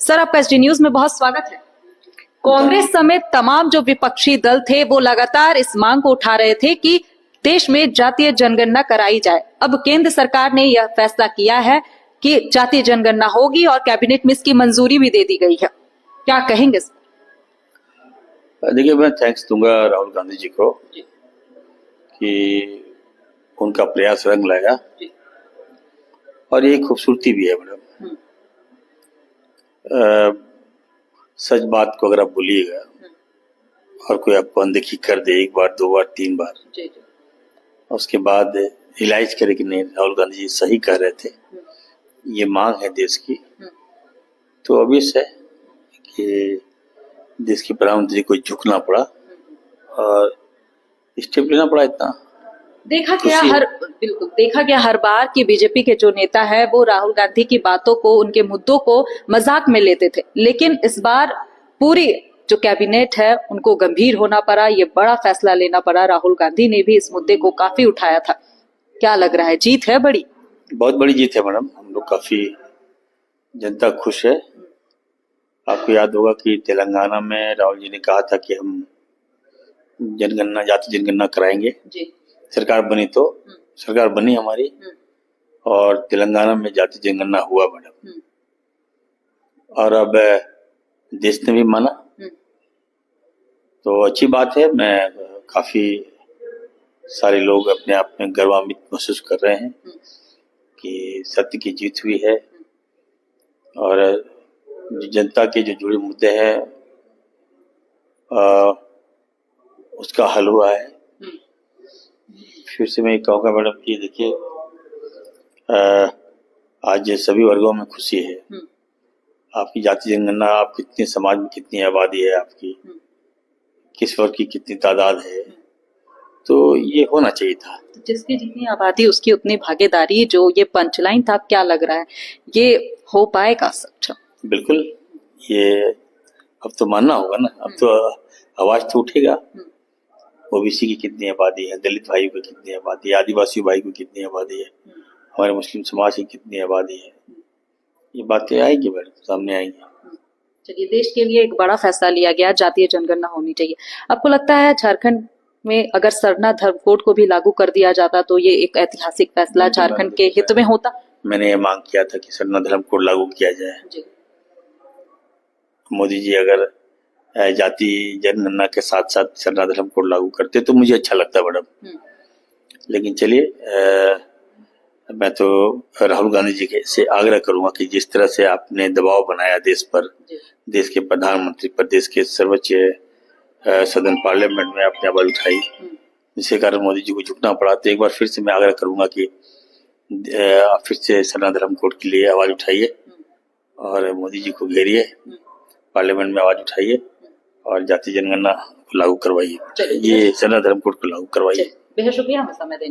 Sir, आपका SD news में बहुत स्वागत है। कांग्रेस समेत तमाम जो विपक्षी दल थे वो लगातार इस मांग को उठा रहे थे कि देश में जातीय जनगणना कराई जाए। अब केंद्र सरकार ने यह फैसला किया है कि जातीय जनगणना होगी और कैबिनेट में इसकी मंजूरी भी दे दी गई है। क्या कहेंगे? देखिए, मैं थैंक्स दूंगा राहुल गांधी जी को कि उनका प्रयास रंग लाया और ये खूबसूरती भी है मैडम। सच बात को अगर आप बोलिएगा और कोई आपको अनदेखी कर दे एक बार, दो बार, तीन बार, उसके बाद रियलाइज करे कि नहीं, राहुल गांधी जी सही कह रहे थे, ये मांग है देश की, तो ऑब्वियस है कि देश के प्रधानमंत्री को झुकना पड़ा और स्टेप लेना पड़ा। इतना देखा गया हर बार कि बीजेपी के जो नेता है वो राहुल गांधी की बातों को, उनके मुद्दों को मजाक में लेते थे, लेकिन इस बार पूरी जो कैबिनेट है उनको गंभीर होना पड़ा, ये बड़ा फैसला लेना पड़ा। राहुल गांधी ने भी इस मुद्दे को काफी उठाया था। क्या लग रहा है, जीत है बड़ी? बहुत बड़ी जीत है मैडम। हम लोग काफी, जनता खुश है। आपको याद होगा कि तेलंगाना में राहुल जी ने कहा था कि हम जनगणना, जाति जनगणना कराएंगे जी। सरकार बनी तो सरकार बनी हमारी और तेलंगाना में जाति जनगणना हुआ मैडम, और अब देश ने भी माना, तो अच्छी बात है। मैं काफी सारे लोग अपने आप में गर्वान्वित महसूस कर रहे हैं कि सत्य की जीत हुई है और जनता के जो जुड़े मुद्दे हैं उसका हल हुआ है। फिर से मैं कहूँगा मैडम कि देखिए, आज सभी वर्गों में खुशी है। आपकी जाति जनगणना, आप कितने समाज में कितनी आबादी है, आपकी किस वर्ग की कितनी तादाद है, तो ये होना चाहिए था। जिसकी जितनी आबादी उसकी उतनी भागीदारी, जो ये पंचलाइन था, क्या लग रहा है ये हो पाएगा सच? बिल्कुल, ये अब तो मानना होगा ना, अब तो आवाज तो उठेगा। ओबीसी की कितनी आबादी है, दलित भाई को कितनी आबादी है, आदिवासी भाई को कितनी आबादी है, हमारे मुस्लिम समाज की कितनी आबादी है, ये बातें आएगी मैडम, सामने आएंगी। चलिए, देश के लिए एक बड़ा फैसला लिया गया, जातीय जनगणना होनी चाहिए। आपको लगता है झारखंड में अगर सरना धर्म कोड को भी लागू कर दिया जाता तो ये एक ऐतिहासिक फैसला झारखंड के हित में होता? मैंने ये मांग किया था कि सरना धर्म कोड लागू किया जाए। मोदी जी अगर जाति जनगणना के साथ साथ सरना धर्म कोड लागू करते तो मुझे अच्छा लगता मैडम। लेकिन चलिए, मैं तो राहुल गांधी जी के से आग्रह करूंगा कि जिस तरह से आपने दबाव बनाया देश पर, देश के प्रधानमंत्री पर, देश के सर्वोच्च सदन पार्लियामेंट में आपने आवाज उठाई, जिसके कारण मोदी जी को झुकना पड़ा, तो एक बार फिर से मैं आग्रह करूंगा कि आप फिर से सरना धर्म कोड के लिए आवाज उठाइए और मोदी जी को घेरिए, पार्लियामेंट में आवाज उठाइए और जाति जनगणना को लागू करवाइए, ये सरना धर्म कोड को लागू करवाइए। बेहद शुक्रिया हमें समय देने